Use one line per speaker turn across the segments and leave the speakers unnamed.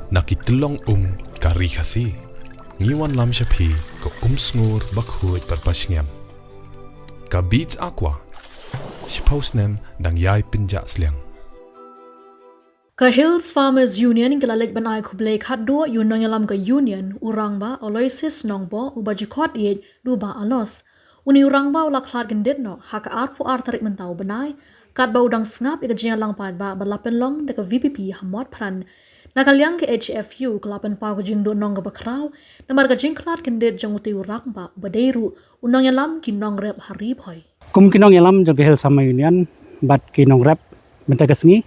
nakitulong kari kasi. Ngiwan lam siya pi ko sngur bakhuit parpasngem. Ka beats aqua. Si postnem dang yai pinja sliang.
Ka Hills Farmers Union ingalalit banay kublay kaddo yun nanyalam ka union urang ba aloysis nongbo ubajikot ye duba alos. Uni urang ba ulaklat gendit no haka arpu artarik mentau banay kat ba udang snap ika jeng lang pad ba balapen long deka VPP hamot pran. Nakaliang ke HFU kelapan pau ke jing do nong ka bakraw na marga jing klat gendit jang uti urang ba badeiru unang yalam kinong rep harib hoy.
Kum kinong yalam jang Hills Farmers Union bat kinong rep benta kesngi.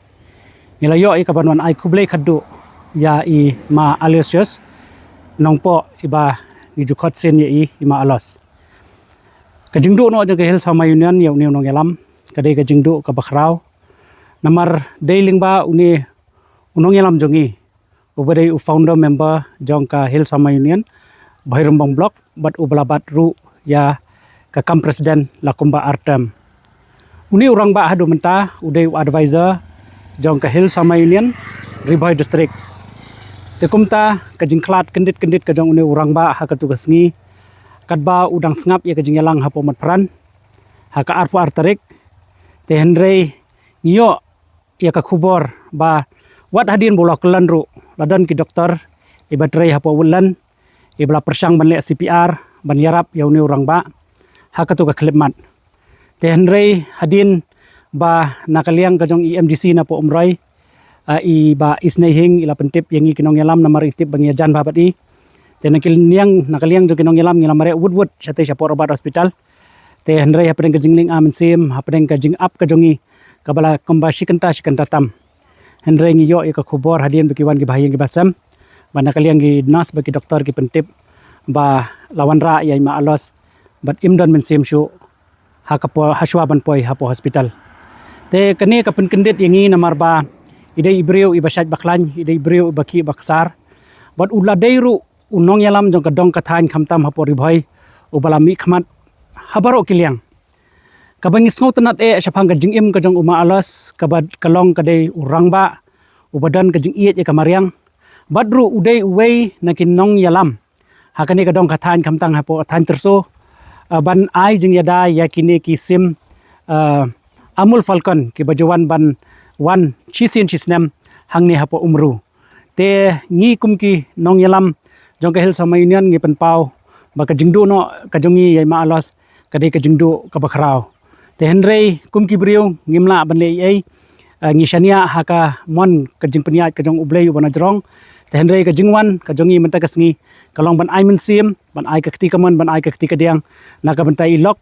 Nilayo i kabanwan ay kublay kaddo ya i ma alosius nongpo iba ni jukot sen ya i ma alos. Kajingdu no jang Hills Farmers Union ya uni nong yalam kadai kajingdu ka bakraw namar dailing ba uni unong yalam jongi ubadai u founder member jong ka Hills Farmers Union Bahirumbang Block bat ubalabat ru ya ka kam presiden lakumba artem. Uni urang ba hadu menta udai advisor jong ka Hills Farmers Union Riboy District. Tekumta kajingklat kendit-kendit ka jong uni urang ba ha katugas ngi kadba udang ngap ya kajing yalang ha pomat peran ha ka arpu artarik te Henry ngiyo ya ka kubor ba wat hadin bola kelan ru ladan ki doktor ibatrai ha powulan ibla persang ban le CPR ban yarap ya uni urang ba ha katuga klepmat te Henry hadin ba nakaliang kajong EMDC na po umroy i ba isnehing ila pentip yang kinong yalam na maritip bang yajan babat i te nakaliang jo kinong yalam ngila mare woodwood syate sya porobat hospital te Henry hapeng kajingling amen sim hapeng kajing up kajongi kabala kombashi kenta tam Henry ngiyo i ka khubor hadian bekiwan ki bahayang ki basam ba nakaliang ki nas bagi doktor ki pentip ba lawan ra ya ma alos bat imdan men sim syu hakapo haswaban poi hapo hospital. Te kani kapen kendit yangi namar ba idai ibriu ibasat baklan idai ibriu baki baksar bat uladairu unong yalam jong kadong kathan khamtam hapori bhai ubalami khmat habaro kiliang kabangis ngau tanat syapang ka jingim ka jong uma alas kabad kalong kadai urang ba ubadan ka jing iet ya kamariang badru udai uwei nakinong yalam hakani kadong kathan khamtang hapo than terso ban ai jing yada yakini ki sim Amul Falcon ki bajawan ban wan chisin chisnem hangni hapo umru te ngi kumki nong yalam jong ka Hills Farmers Union ngi penpau ba ka jingdu no ka jongi yai ma alos kadai ka jingdu ka bakraw te Henry kumki briu ngimla ban le ai ngi shania haka mon ka jing peniat ka jong ublei wana jrong te Henry ka jingwan ka jongi menta ka sngi kalong ban ai men sim ban ai ka kti kamon ban ai ka kti ka diang na ka bentai lok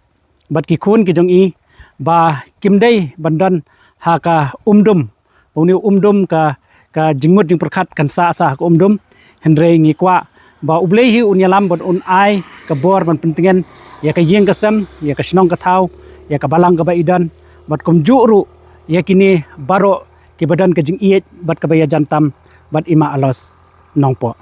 bat ki khun ki jong i ba kimdai bandan haka umdum uni umdum ka jingmut jing perkhat kan sa ka umdum Henry ngi kwa ba ublei hi unyalam ban un ai ka bor ban pentingen ya ka yeng kasam ya ka snong ka thau ya ka balang ka ba idan bat kum juru ya kini baro ki badan ka jing iet bat ka ba ya jantam bat ima alos nongpo.